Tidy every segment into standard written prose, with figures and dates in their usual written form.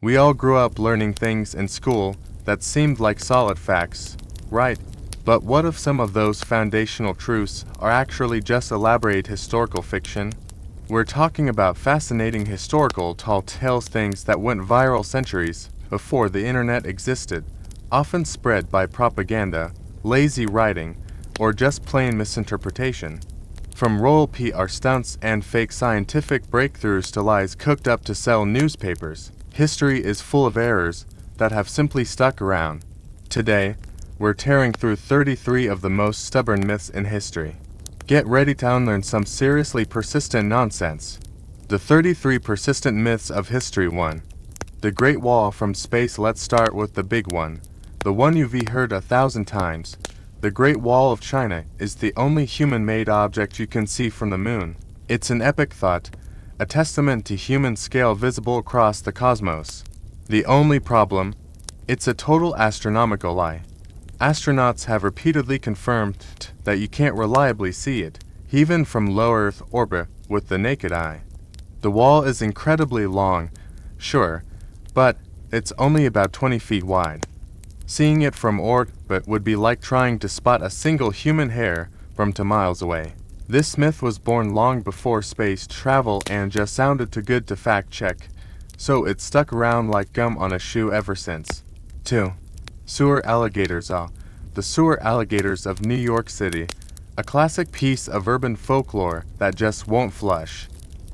We all grew up learning things in school that seemed like solid facts, right? But what if some of those foundational truths are actually just elaborate historical fiction? We're talking about fascinating historical tall tales, things that went viral centuries before the internet existed, often spread by propaganda, lazy writing, or just plain misinterpretation. From royal PR stunts and fake scientific breakthroughs to lies cooked up to sell newspapers, history is full of errors that have simply stuck around. Today, we're tearing through 33 of the most stubborn myths in history. Get ready to unlearn some seriously persistent nonsense. The 33 persistent myths of history. 1. The Great Wall from space. Let's start with the big one, the one you've heard 1,000 times. The Great Wall of China is the only human-made object you can see from the moon. It's an epic thought, a testament to human scale visible across the cosmos. The only problem? It's a total astronomical lie. Astronauts have repeatedly confirmed that you can't reliably see it, even from low Earth orbit with the naked eye. The wall is incredibly long, sure, but it's only about 20 feet wide. Seeing it from orbit would be like trying to spot a single human hair from 2 miles away. This myth was born long before space travel and just sounded too good to fact check, so it's stuck around like gum on a shoe ever since. 2. Sewer alligators. The sewer alligators of New York City, a classic piece of urban folklore that just won't flush.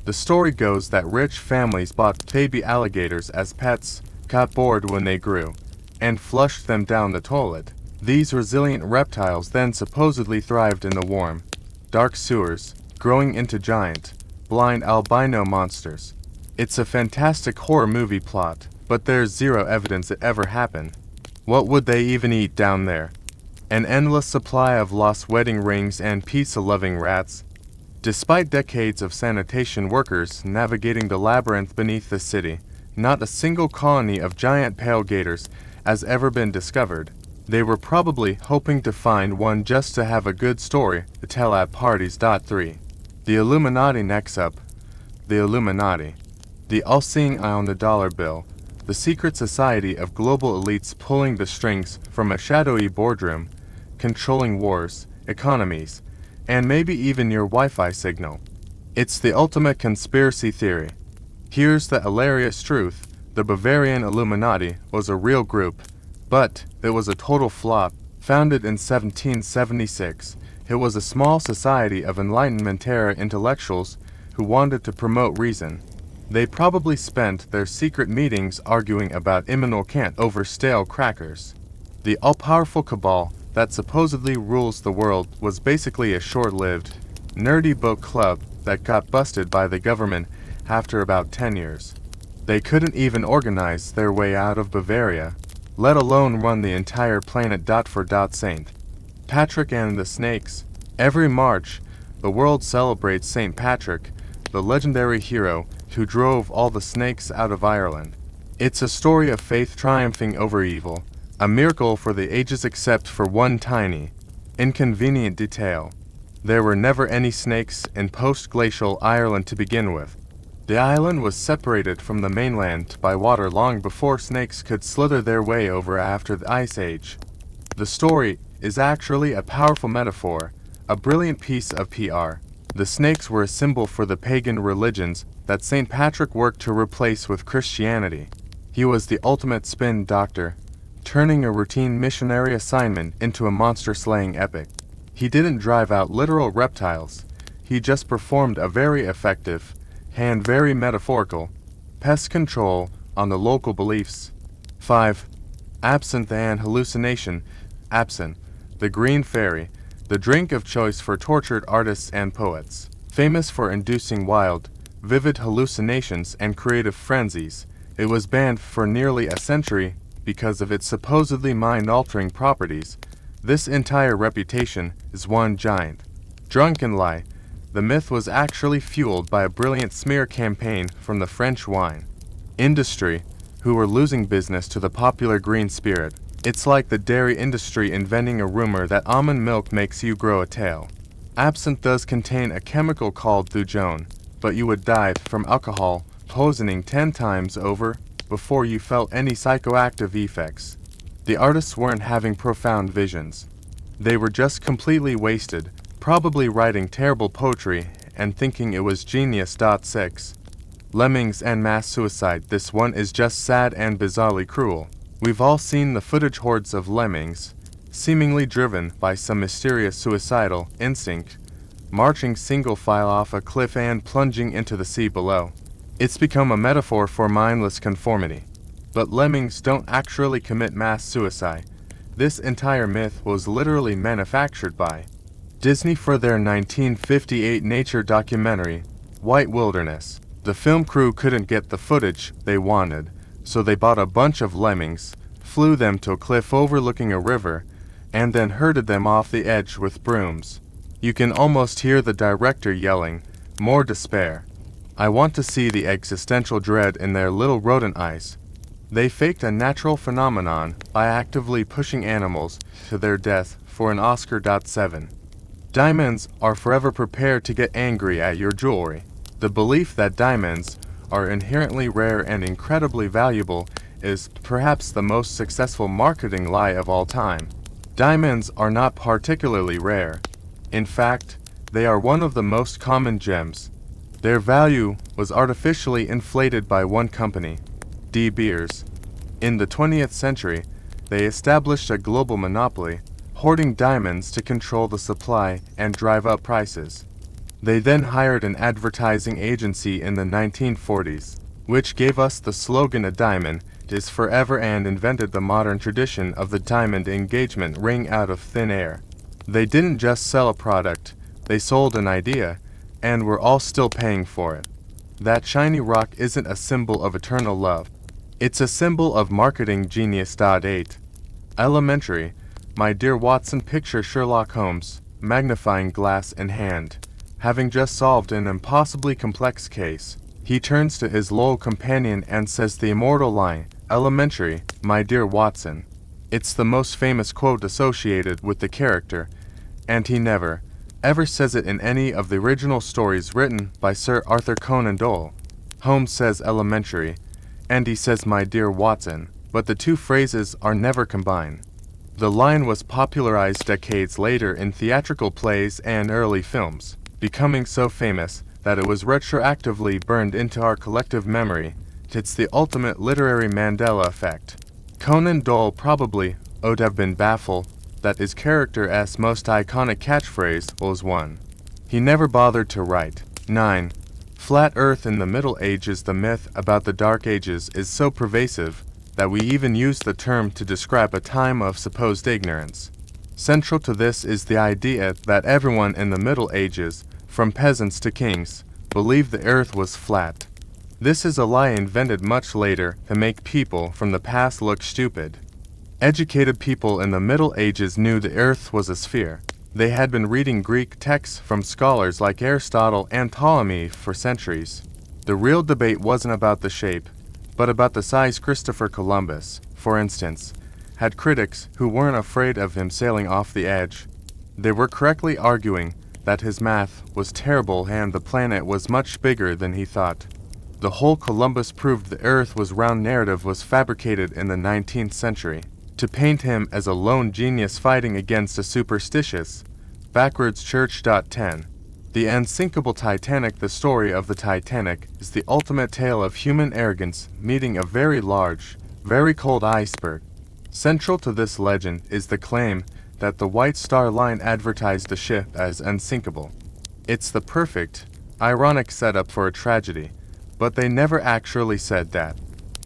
The story goes that rich families bought baby alligators as pets, got bored when they grew, and flushed them down the toilet. These resilient reptiles then supposedly thrived in the warm, dark sewers, growing into giant, blind albino monsters. It's a fantastic horror movie plot, but there's zero evidence it ever happened. What would they even eat down there? An endless supply of lost wedding rings and pizza-loving rats. Despite decades of sanitation workers navigating the labyrinth beneath the city, not a single colony of giant pale gators has ever been discovered. They were probably hoping to find one just to have a good story to tell at parties. 3. The Illuminati. Next up, the Illuminati. The all-seeing eye on the dollar bill. The secret society of global elites pulling the strings from a shadowy boardroom, controlling wars, economies, and maybe even your Wi-Fi signal. It's the ultimate conspiracy theory. Here's the hilarious truth. The Bavarian Illuminati was a real group, but it was a total flop. Founded in 1776, it was a small society of Enlightenment-era intellectuals who wanted to promote reason. They probably spent their secret meetings arguing about Immanuel Kant over stale crackers. The all-powerful cabal that supposedly rules the world was basically a short-lived, nerdy book club that got busted by the government after about 10 years. They couldn't even organize their way out of Bavaria, let alone run the entire planet. For St. Patrick and the Snakes. Every March, the world celebrates St. Patrick, the legendary hero who drove all the snakes out of Ireland. It's a story of faith triumphing over evil, a miracle for the ages except for one tiny, inconvenient detail. There were never any snakes in post-glacial Ireland to begin with. The island was separated from the mainland by water long before snakes could slither their way over after the Ice Age. The story is actually a powerful metaphor, a brilliant piece of PR. The snakes were a symbol for the pagan religions that St. Patrick worked to replace with Christianity. He was the ultimate spin doctor, turning a routine missionary assignment into a monster-slaying epic. He didn't drive out literal reptiles. He just performed a very effective, and very metaphorical, pest control on the local beliefs. 5. Absinthe and hallucination. Absinthe, the green fairy, the drink of choice for tortured artists and poets. Famous for inducing wild, vivid hallucinations and creative frenzies, it was banned for nearly a century because of its supposedly mind-altering properties. This entire reputation is one giant, drunken lie. The myth was actually fueled by a brilliant smear campaign from the French wine industry, who were losing business to the popular green spirit. It's like the dairy industry inventing a rumor that almond milk makes you grow a tail. Absinthe does contain a chemical called thujone, but you would die from alcohol poisoning 10 times over. before you felt any psychoactive effects. The artists weren't having profound visions. They were just completely wasted, probably writing terrible poetry and thinking it was genius. 6. Lemmings and mass suicide. This one is just sad and bizarrely cruel. We've all seen the footage hordes of lemmings, seemingly driven by some mysterious suicidal instinct, marching single file off a cliff and plunging into the sea below. It's become a metaphor for mindless conformity. But lemmings don't actually commit mass suicide. This entire myth was literally manufactured by Disney for their 1958 nature documentary, White Wilderness. The film crew couldn't get the footage they wanted, so they bought a bunch of lemmings, flew them to a cliff overlooking a river, and then herded them off the edge with brooms. You can almost hear the director yelling, "More despair." I want to see the existential dread in their little rodent eyes. They faked a natural phenomenon by actively pushing animals to their death for an Oscar. 7. Diamonds are forever prepared to get angry at your jewelry. The belief that diamonds are inherently rare and incredibly valuable is perhaps the most successful marketing lie of all time. Diamonds are not particularly rare. In fact, they are one of the most common gems. Their value was artificially inflated by one company, De Beers. In the 20th century, they established a global monopoly, hoarding diamonds to control the supply and drive up prices. They then hired an advertising agency in the 1940s, which gave us the slogan "A diamond is forever" and invented the modern tradition of the diamond engagement ring out of thin air. They didn't just sell a product, they sold an idea, and we're all still paying for it. That shiny rock isn't a symbol of eternal love. It's a symbol of marketing genius. 8. Elementary. My dear Watson, picture Sherlock Holmes, magnifying glass in hand. Having just solved an impossibly complex case, he turns to his loyal companion and says the immortal line, "Elementary, my dear Watson." It's the most famous quote associated with the character, and he never, ever says it in any of the original stories written by Sir Arthur Conan Doyle. Holmes says elementary, and he says my dear Watson, but the two phrases are never combined. The line was popularized decades later in theatrical plays and early films, becoming so famous that it was retroactively burned into our collective memory. It's the ultimate literary Mandela effect. Conan Doyle probably would have been baffled that his character's most iconic catchphrase was one he never bothered to write. 9. Flat Earth. In the Middle Ages, the myth about the Dark Ages is so pervasive that we even use the term to describe a time of supposed ignorance. Central to this is the idea that everyone in the Middle Ages, from peasants to kings, believed the earth was flat. This is a lie invented much later to make people from the past look stupid. Educated people in the Middle Ages knew the earth was a sphere. They had been reading Greek texts from scholars like Aristotle and Ptolemy for centuries. The real debate wasn't about the shape, but about the size. Christopher Columbus, for instance, had critics who weren't afraid of him sailing off the edge. They were correctly arguing that his math was terrible and the planet was much bigger than he thought. The whole Columbus proved the earth was round narrative was fabricated in the 19th century to paint him as a lone genius fighting against a superstitious, backwards church. 10. The unsinkable Titanic. The story of the Titanic is the ultimate tale of human arrogance meeting a very large, very cold iceberg. Central to this legend is the claim that the White Star Line advertised the ship as unsinkable. It's the perfect, ironic setup for a tragedy, but they never actually said that.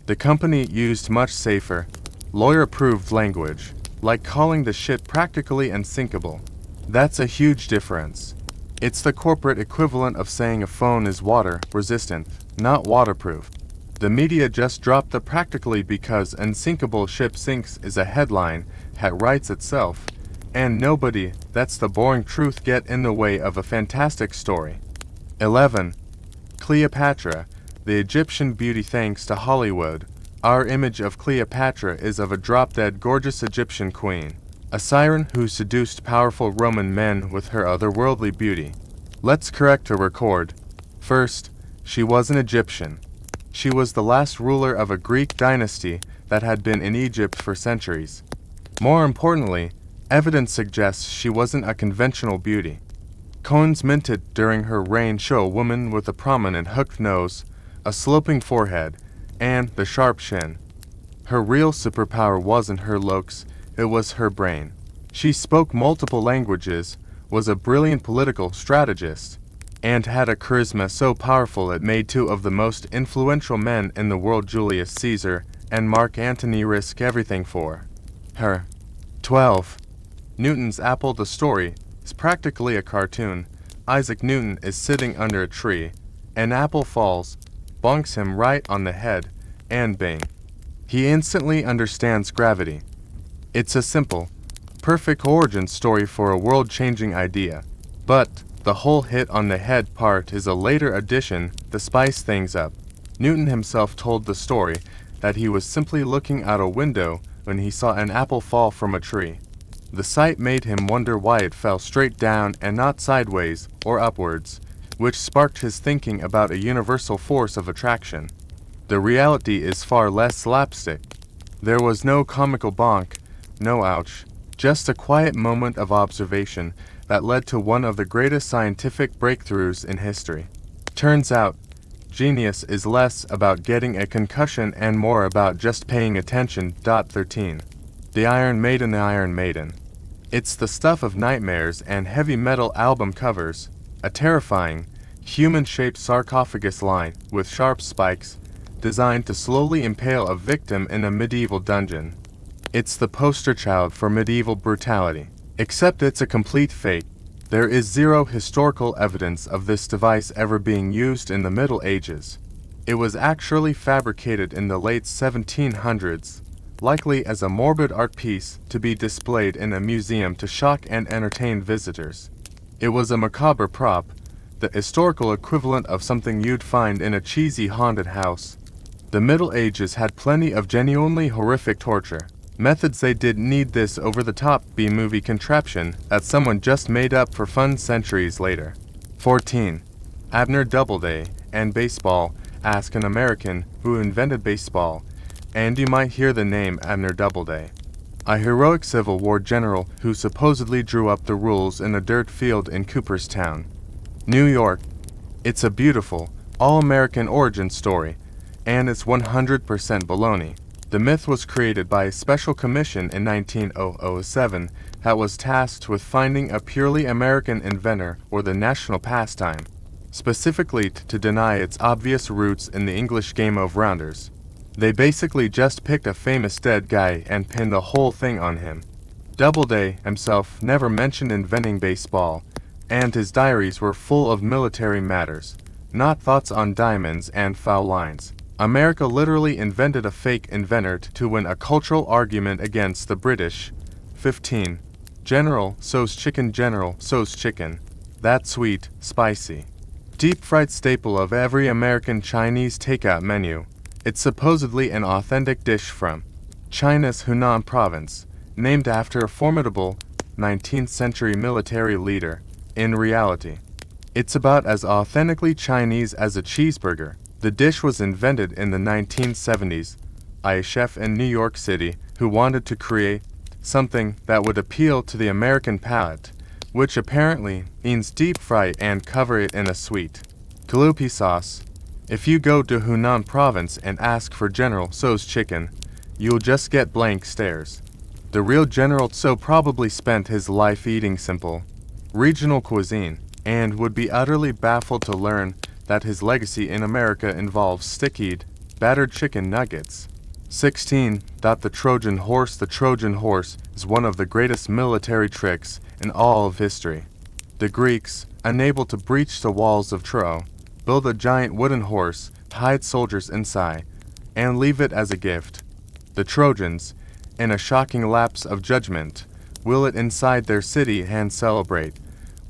The company used much safer, lawyer-approved language, like calling the ship practically unsinkable. That's a huge difference. It's the corporate equivalent of saying a phone is water-resistant, not waterproof. The media just dropped the practically because unsinkable ship sinks is a headline that writes itself, and nobody, that's the boring truth, get in the way of a fantastic story. 11. Cleopatra, the Egyptian beauty. Thanks to Hollywood, our image of Cleopatra is of a drop-dead gorgeous Egyptian queen, a siren who seduced powerful Roman men with her otherworldly beauty. Let's correct a record. First, she wasn't Egyptian. She was the last ruler of a Greek dynasty that had been in Egypt for centuries. More importantly, evidence suggests she wasn't a conventional beauty. Coins minted during her reign show a woman with a prominent hooked nose, a sloping forehead, and the sharp chin. Her real superpower wasn't her looks, it was her brain. She spoke multiple languages, was a brilliant political strategist, and had a charisma so powerful it made two of the most influential men in the world, Julius Caesar and Mark Antony, risk everything for her. 12. Newton's apple. The story is practically a cartoon. Isaac Newton is sitting under a tree. An apple falls, bonks him right on the head, and bang. He instantly understands gravity. It's a simple, perfect origin story for a world-changing idea. But the whole hit on the head part is a later addition to spice things up. Newton himself told the story that he was simply looking out a window when he saw an apple fall from a tree. The sight made him wonder why it fell straight down and not sideways or upwards, which sparked his thinking about a universal force of attraction. The reality is far less slapstick. There was no comical bonk, no ouch, just a quiet moment of observation that led to one of the greatest scientific breakthroughs in history. Turns out, genius is less about getting a concussion and more about just paying attention. 13. The Iron Maiden. The Iron Maiden. It's the stuff of nightmares and heavy metal album covers, a terrifying, human-shaped sarcophagus lined with sharp spikes, designed to slowly impale a victim in a medieval dungeon. It's the poster child for medieval brutality. Except it's a complete fake. There is zero historical evidence of this device ever being used in the Middle Ages. It was actually fabricated in the late 1700s, likely as a morbid art piece to be displayed in a museum to shock and entertain visitors. It was a macabre prop, the historical equivalent of something you'd find in a cheesy haunted house. The Middle Ages had plenty of genuinely horrific torture methods. They didn't need this over-the-top B-movie contraption that someone just made up for fun centuries later. 14. Abner Doubleday and baseball. Ask an American who invented baseball, and you might hear the name Abner Doubleday, a heroic Civil War general who supposedly drew up the rules in a dirt field in Cooperstown, New York. It's a beautiful, all-American origin story, and it's 100% baloney. The myth was created by a special commission in 1907 that was tasked with finding a purely American inventor or the national pastime, specifically to deny its obvious roots in the English game of rounders. They basically just picked a famous dead guy and pinned the whole thing on him. Doubleday himself never mentioned inventing baseball, and his diaries were full of military matters, not thoughts on diamonds and foul lines. America literally invented a fake inventor to win a cultural argument against the British. 15. General Tso's chicken. General Tso's chicken. That sweet, spicy, deep-fried staple of every American Chinese takeout menu. It's supposedly an authentic dish from China's Hunan province, named after a formidable 19th century military leader. In reality, it's about as authentically Chinese as a cheeseburger. The dish was invented in the 1970s by a chef in New York City who wanted to create something that would appeal to the American palate, which apparently means deep fry and cover it in a sweet galupi sauce. If you go to Hunan province and ask for General Tso's chicken, you'll just get blank stares. The real General Tso probably spent his life eating simple, regional cuisine, and would be utterly baffled to learn that his legacy in America involves stick-eyed, battered chicken nuggets. 16. The Trojan Horse. The Trojan Horse is one of the greatest military tricks in all of history. The Greeks, unable to breach the walls of Troy, built a giant wooden horse, hide soldiers inside, and leave it as a gift. The Trojans, in a shocking lapse of judgment, wheel it inside their city and celebrate,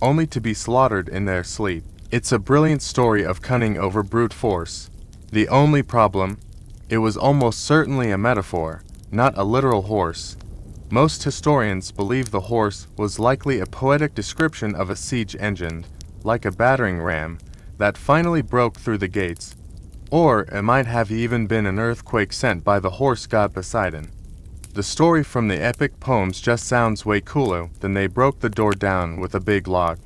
only to be slaughtered in their sleep. It's a brilliant story of cunning over brute force. The only problem, it was almost certainly a metaphor, not a literal horse. Most historians believe the horse was likely a poetic description of a siege engine, like a battering ram, that finally broke through the gates. Or it might have even been an earthquake sent by the horse god Poseidon. The story from the epic poems just sounds way cooler than they broke the door down with a big log.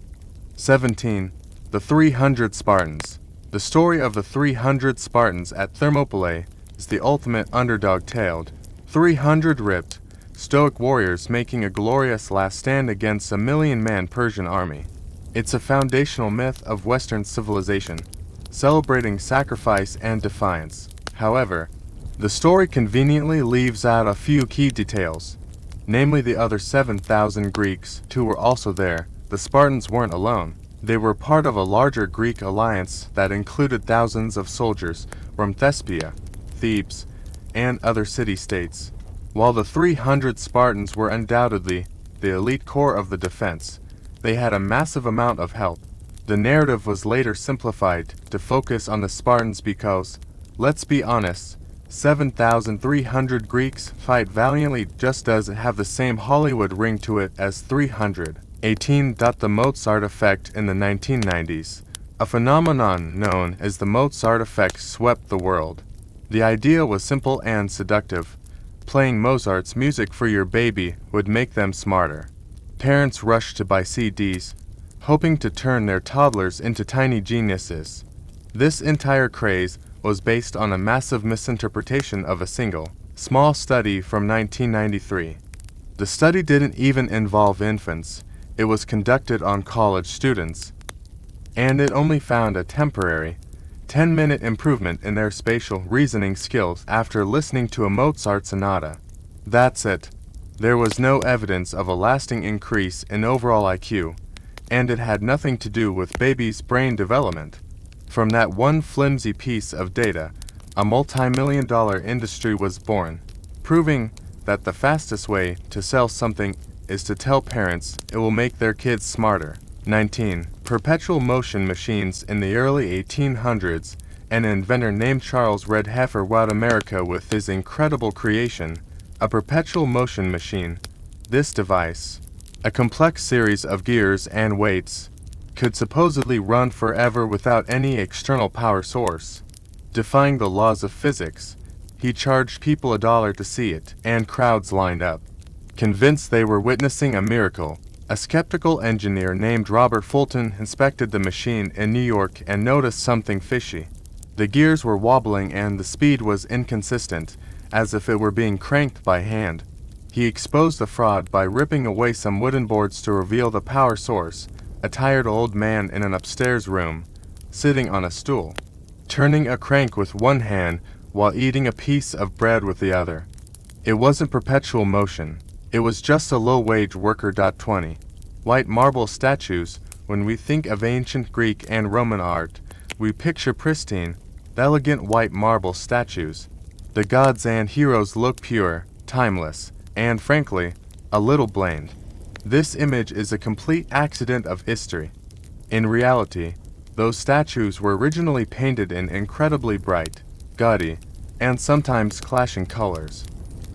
17. The 300 Spartans. The story of the 300 Spartans at Thermopylae is the ultimate underdog tale. 300 ripped, stoic warriors making a glorious last stand against a million-man Persian army. It's a foundational myth of Western civilization, celebrating sacrifice and defiance. However, the story conveniently leaves out a few key details, namely the other 7,000 Greeks who were also there. The Spartans weren't alone. They were part of a larger Greek alliance that included thousands of soldiers from Thespia, Thebes, and other city-states. While the 300 Spartans were undoubtedly the elite core of the defense, they had a massive amount of help. The narrative was later simplified to focus on the Spartans because, let's be honest, 7,300 Greeks fight valiantly just doesn't have the same Hollywood ring to it as 300. 18. The Mozart effect in the 1990s. A phenomenon known as the Mozart effect swept the world. The idea was simple and seductive. Playing Mozart's music for your baby would make them smarter. Parents rushed to buy CDs, hoping to turn their toddlers into tiny geniuses. This entire craze was based on a massive misinterpretation of a single, small study from 1993. The study didn't even involve infants. It was conducted on college students, and it only found a temporary, 10-minute improvement in their spatial reasoning skills after listening to a Mozart sonata. That's it. There was no evidence of a lasting increase in overall IQ, and it had nothing to do with babies' brain development. From that one flimsy piece of data, a multi-million-dollar industry was born, proving that the fastest way to sell something is to tell parents it will make their kids smarter. 19. Perpetual motion machines. In the early 1800s, an inventor named Charles Red Heifer wowed America with his incredible creation, a perpetual motion machine. This device, a complex series of gears and weights, could supposedly run forever without any external power source. Defying the laws of physics, he charged people $1 to see it, and crowds lined up, convinced they were witnessing a miracle. A skeptical engineer named Robert Fulton inspected the machine in New York and noticed something fishy. The gears were wobbling and the speed was inconsistent, as if it were being cranked by hand. He exposed the fraud by ripping away some wooden boards to reveal the power source, a tired old man in an upstairs room, sitting on a stool, turning a crank with one hand while eating a piece of bread with the other. It wasn't perpetual motion. It was just a low-wage worker. 20. White marble statues. When we think of ancient Greek and Roman art, we picture pristine, elegant white marble statues. The gods and heroes look pure, timeless, and frankly, a little bland. This image is a complete accident of history. In reality, those statues were originally painted in incredibly bright, gaudy, and sometimes clashing colors.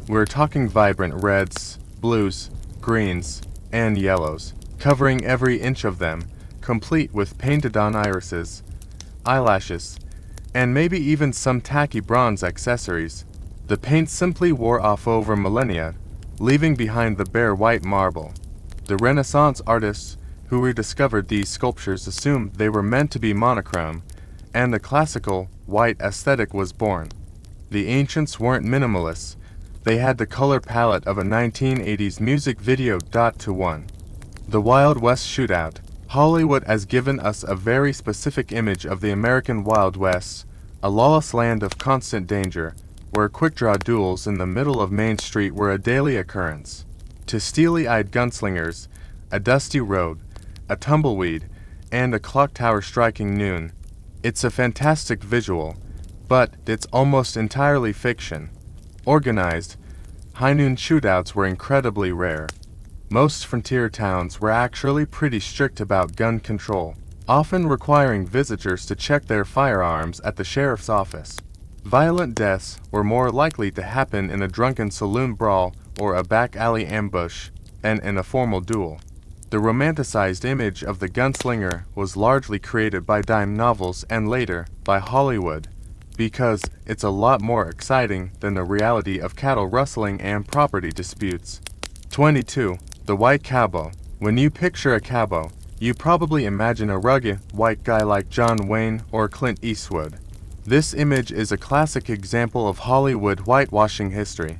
We're talking vibrant reds, blues, greens, and yellows, covering every inch of them, complete with painted-on irises, eyelashes, and maybe even some tacky bronze accessories. The paint simply wore off over millennia, leaving behind the bare white marble. The Renaissance artists who rediscovered these sculptures assumed they were meant to be monochrome, and the classical, white aesthetic was born. The ancients weren't minimalists. They had the color palette of a 1980s music video. 1. The Wild West Shootout. Hollywood has given us a very specific image of the American Wild West, a lawless land of constant danger, where quick-draw duels in the middle of Main Street were a daily occurrence. To steely-eyed gunslingers, a dusty road, a tumbleweed, and a clock tower striking noon. It's a fantastic visual, but it's almost entirely fiction. Organized, high-noon shootouts were incredibly rare. Most frontier towns were actually pretty strict about gun control, often requiring visitors to check their firearms at the sheriff's office. Violent deaths were more likely to happen in a drunken saloon brawl or a back alley ambush than in a formal duel. The romanticized image of the gunslinger was largely created by dime novels and later by Hollywood. because it's a lot more exciting than the reality of cattle rustling and property disputes. 22. The white cowboy. When you picture a cowboy, you probably imagine a rugged, white guy like John Wayne or Clint Eastwood. This image is a classic example of Hollywood whitewashing history.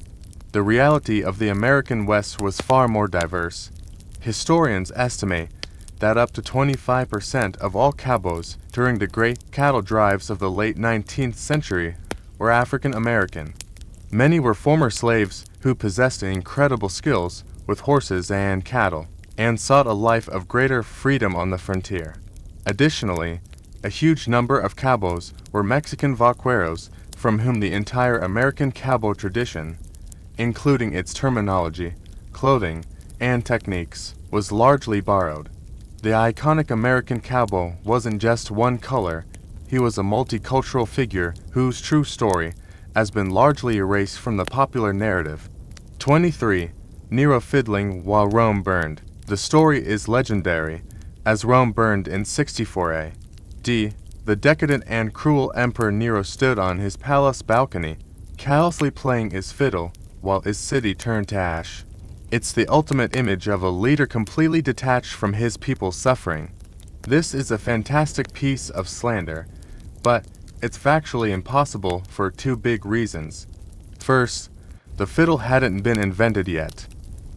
The reality of the American West was far more diverse. Historians estimate that up to 25% of all cowboys during the great cattle drives of the late 19th century were African American. Many were former slaves who possessed incredible skills with horses and cattle, and sought a life of greater freedom on the frontier. Additionally, a huge number of cowboys were Mexican vaqueros from whom the entire American cowboy tradition, including its terminology, clothing, and techniques, was largely borrowed. The iconic American cowboy wasn't just one color, he was a multicultural figure whose true story has been largely erased from the popular narrative. 23. Nero fiddling while Rome burned. The story is legendary, as Rome burned in 64 A.D. The decadent and cruel Emperor Nero stood on his palace balcony, callously playing his fiddle while his city turned to ash. It's the ultimate image of a leader completely detached from his people's suffering. This is a fantastic piece of slander, but it's factually impossible for two big reasons. First, the fiddle hadn't been invented yet.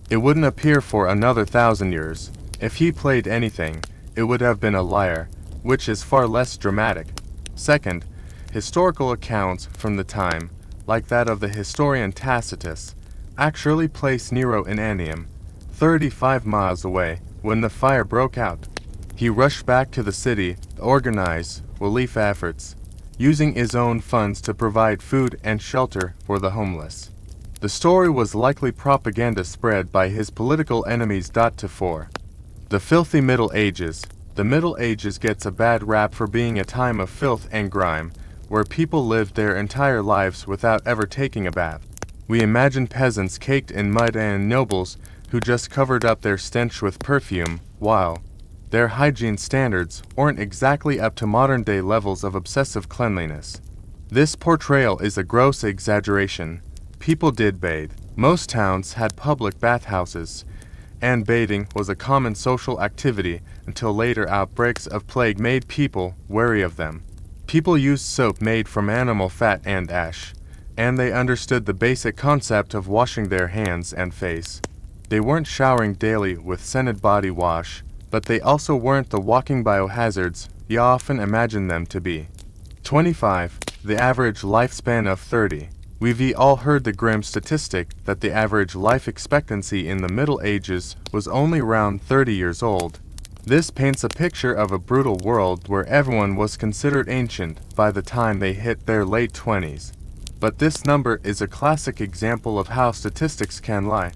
It wouldn't appear for another 1,000 years. If he played anything, it would have been a lyre, which is far less dramatic. Second, historical accounts from the time, like that of the historian Tacitus, actually placed Nero in Antium, 35 miles away, when the fire broke out. He rushed back to the city to organize relief efforts, using his own funds to provide food and shelter for the homeless. The story was likely propaganda spread by his political enemies. 4. The filthy Middle Ages. The Middle Ages gets a bad rap for being a time of filth and grime, where people lived their entire lives without ever taking a bath. We imagine peasants caked in mud and nobles who just covered up their stench with perfume, while their hygiene standards weren't exactly up to modern-day levels of obsessive cleanliness. This portrayal is a gross exaggeration. People did bathe. Most towns had public bathhouses, and bathing was a common social activity until later outbreaks of plague made people wary of them. People used soap made from animal fat and ash, and they understood the basic concept of washing their hands and face. They weren't showering daily with scented body wash, but they also weren't the walking biohazards you often imagine them to be. 25. The average lifespan of 30. We've all heard the grim statistic that the average life expectancy in the Middle Ages was only around 30 years old. This paints a picture of a brutal world where everyone was considered ancient by the time they hit their late 20s. But this number is a classic example of how statistics can lie.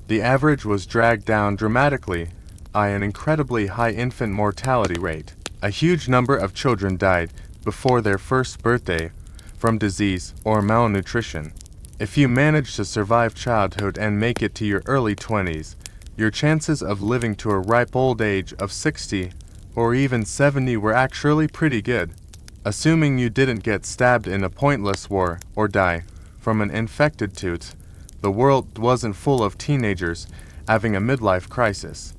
The average was dragged down dramatically by an incredibly high infant mortality rate. A huge number of children died before their first birthday from disease or malnutrition. If you manage to survive childhood and make it to your early 20s, your chances of living to a ripe old age of 60 or even 70 were actually pretty good, assuming you didn't get stabbed in a pointless war or die from an infected tooth. The world wasn't full of teenagers having a midlife crisis.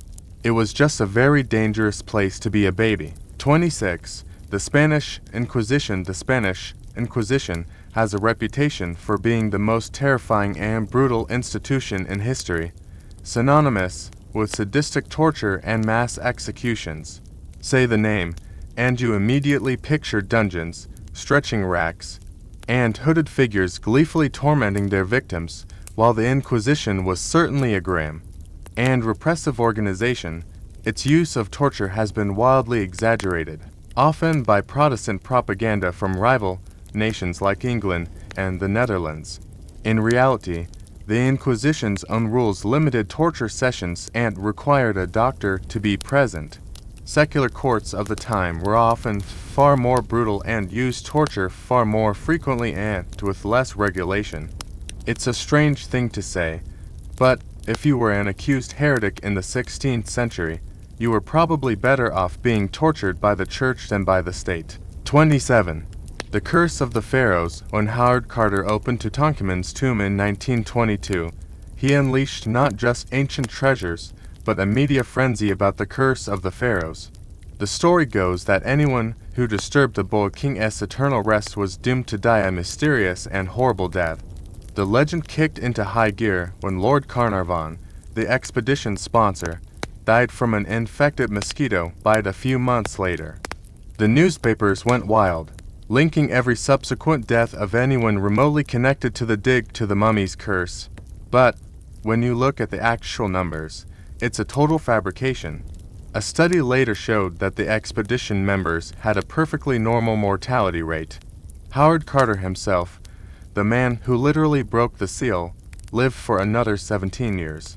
It was just a very dangerous place to be a baby. 26. The Spanish Inquisition. The Spanish Inquisition has a reputation for being the most terrifying and brutal institution in history, synonymous with sadistic torture and mass executions. Say the name, and you immediately picture dungeons, stretching racks, and hooded figures gleefully tormenting their victims. While the Inquisition was certainly a grim and repressive organization, its use of torture has been wildly exaggerated, often by Protestant propaganda from rival nations like England and the Netherlands. In reality, the Inquisition's own rules limited torture sessions and required a doctor to be present. Secular courts of the time were often far more brutal and used torture far more frequently and with less regulation. It's a strange thing to say, but if you were an accused heretic in the 16th century, you were probably better off being tortured by the church than by the state. 27. The Curse of the Pharaohs. When Howard Carter opened Tutankhamun's tomb in 1922, he unleashed not just ancient treasures, but a media frenzy about the curse of the pharaohs. The story goes that anyone who disturbed the boy king's eternal rest was doomed to die a mysterious and horrible death. The legend kicked into high gear when Lord Carnarvon, the expedition's sponsor, died from an infected mosquito bite a few months later. The newspapers went wild, linking every subsequent death of anyone remotely connected to the dig to the mummy's curse. But when you look at the actual numbers, it's a total fabrication. A study later showed that the expedition members had a perfectly normal mortality rate. Howard Carter himself, the man who literally broke the seal, lived for another 17 years.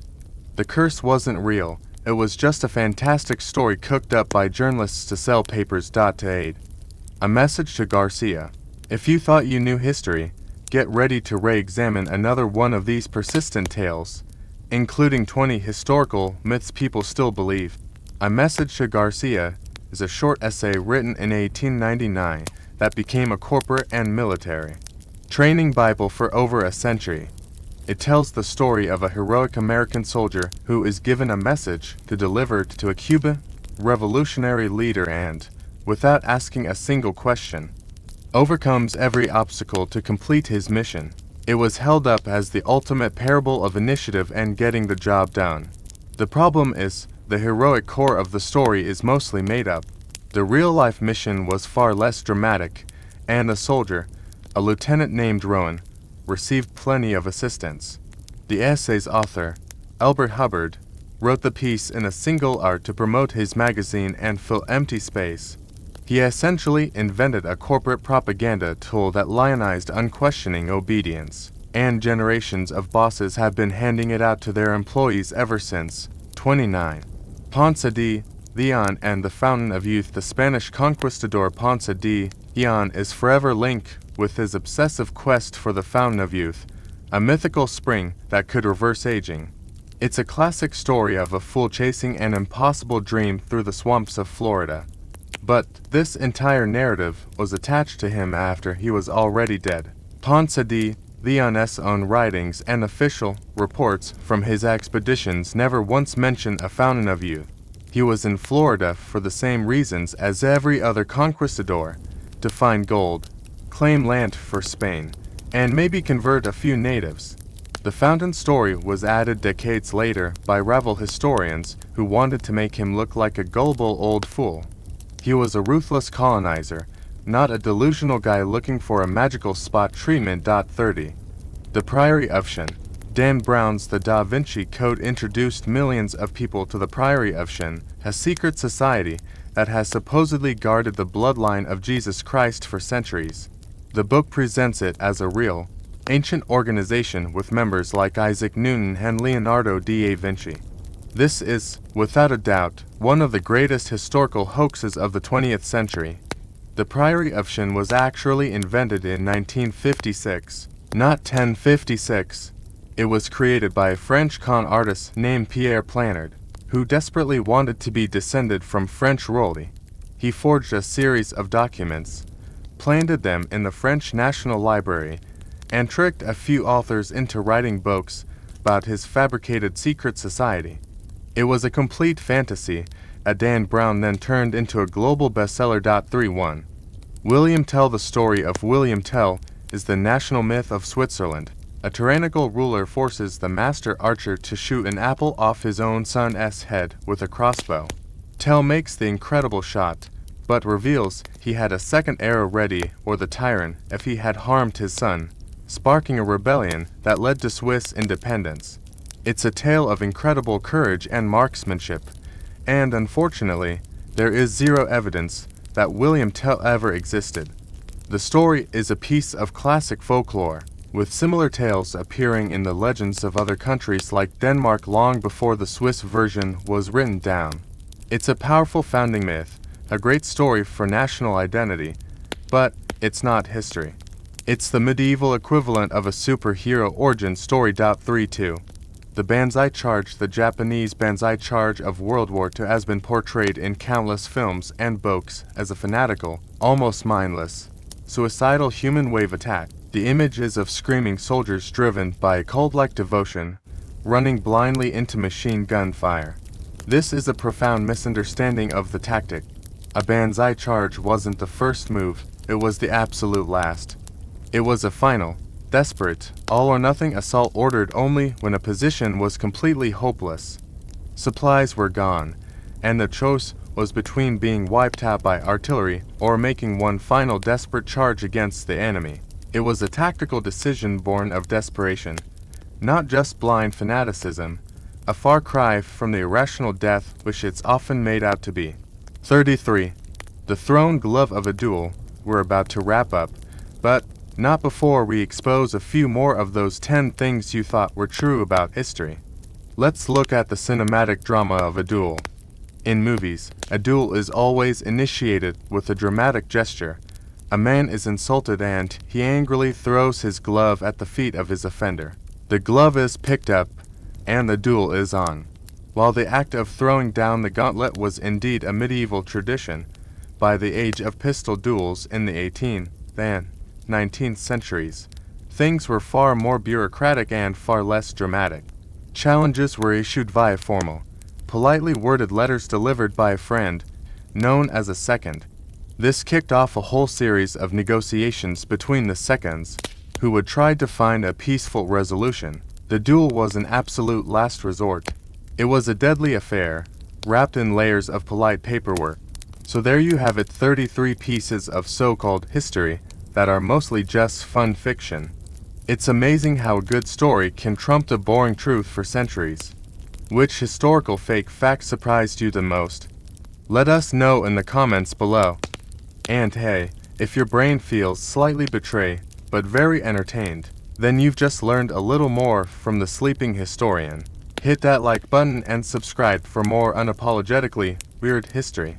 The curse wasn't real, it was just a fantastic story cooked up by journalists to sell papers. To aid. A message to Garcia. If you thought you knew history, get ready to re-examine another one of these persistent tales, including 20 historical myths people still believe. A Message to Garcia is a short essay written in 1899 that became a corporate and military training Bible for over a century. It tells the story of a heroic American soldier who is given a message to deliver to a Cuban revolutionary leader and, without asking a single question, overcomes every obstacle to complete his mission. It was held up as the ultimate parable of initiative and getting the job done. The problem is, the heroic core of the story is mostly made up. The real-life mission was far less dramatic, and a soldier, a lieutenant named Rowan, received plenty of assistance. The essay's author, Albert Hubbard, wrote the piece in a single hour to promote his magazine and fill empty space. He essentially invented a corporate propaganda tool that lionized unquestioning obedience, and generations of bosses have been handing it out to their employees ever since. 29. Ponce de Leon and the Fountain of Youth. The Spanish conquistador Ponce de Leon is forever linked with his obsessive quest for the Fountain of Youth, a mythical spring that could reverse aging. It's a classic story of a fool chasing an impossible dream through the swamps of Florida. But this entire narrative was attached to him after he was already dead. Ponce de Leon's own writings and official reports from his expeditions never once mention a Fountain of Youth. He was in Florida for the same reasons as every other conquistador, to find gold, claim land for Spain, and maybe convert a few natives. The fountain story was added decades later by rival historians who wanted to make him look like a gullible old fool. He was a ruthless colonizer, not a delusional guy looking for a magical spot treatment. 30. The Priory of Shen. Dan Brown's The Da Vinci Code introduced millions of people to the Priory of Shen, a secret society that has supposedly guarded the bloodline of Jesus Christ for centuries. The book presents it as a real, ancient organization with members like Isaac Newton and Leonardo da Vinci. This is, without a doubt, one of the greatest historical hoaxes of the 20th century. The Priory of Shen was actually invented in 1956, not 1056. It was created by a French con artist named Pierre Planard, who desperately wanted to be descended from French royalty. He forged a series of documents, planted them in the French National Library, and tricked a few authors into writing books about his fabricated secret society. It was a complete fantasy that Dan Brown then turned into a global bestseller. 31. William Tell. The story of William Tell is the national myth of Switzerland. A tyrannical ruler forces the master archer to shoot an apple off his own son's head with a crossbow. Tell makes the incredible shot, but reveals he had a second arrow ready for the tyrant if he had harmed his son, sparking a rebellion that led to Swiss independence. It's a tale of incredible courage and marksmanship, and unfortunately, there is zero evidence that William Tell ever existed. The story is a piece of classic folklore, with similar tales appearing in the legends of other countries like Denmark long before the Swiss version was written down. It's a powerful founding myth, a great story for national identity, but it's not history. It's the medieval equivalent of a superhero origin story. 32. The Banzai Charge. The Japanese Banzai Charge of World War II has been portrayed in countless films and books as a fanatical, almost mindless, suicidal human wave attack. The image is of screaming soldiers driven by a cult-like devotion, running blindly into machine gun fire. This is a profound misunderstanding of the tactic. A banzai charge wasn't the first move, it was the absolute last. It was a final, desperate, all-or-nothing assault ordered only when a position was completely hopeless. Supplies were gone, and the choice was between being wiped out by artillery or making one final desperate charge against the enemy. It was a tactical decision born of desperation, not just blind fanaticism, a far cry from the irrational death which it's often made out to be. 33. The thrown glove of a duel. We're about to wrap up, but not before we expose a few more of those 10 things you thought were true about history. Let's look at the cinematic drama of a duel. In movies, a duel is always initiated with a dramatic gesture. A man is insulted and he angrily throws his glove at the feet of his offender. The glove is picked up, and the duel is on. While the act of throwing down the gauntlet was indeed a medieval tradition, by the age of pistol duels in the 18th and 19th centuries, things were far more bureaucratic and far less dramatic. Challenges were issued via formal, politely worded letters delivered by a friend, known as a second. This kicked off a whole series of negotiations between the seconds, who would try to find a peaceful resolution. The duel was an absolute last resort. It was a deadly affair, wrapped in layers of polite paperwork. So there you have it, 33 pieces of so-called history that are mostly just fun fiction. It's amazing how a good story can trump the boring truth for centuries. Which historical fake fact surprised you the most? Let us know in the comments below. And hey, if your brain feels slightly betrayed, but very entertained, then you've just learned a little more from the sleeping historian. Hit that like button and subscribe for more unapologetically weird history.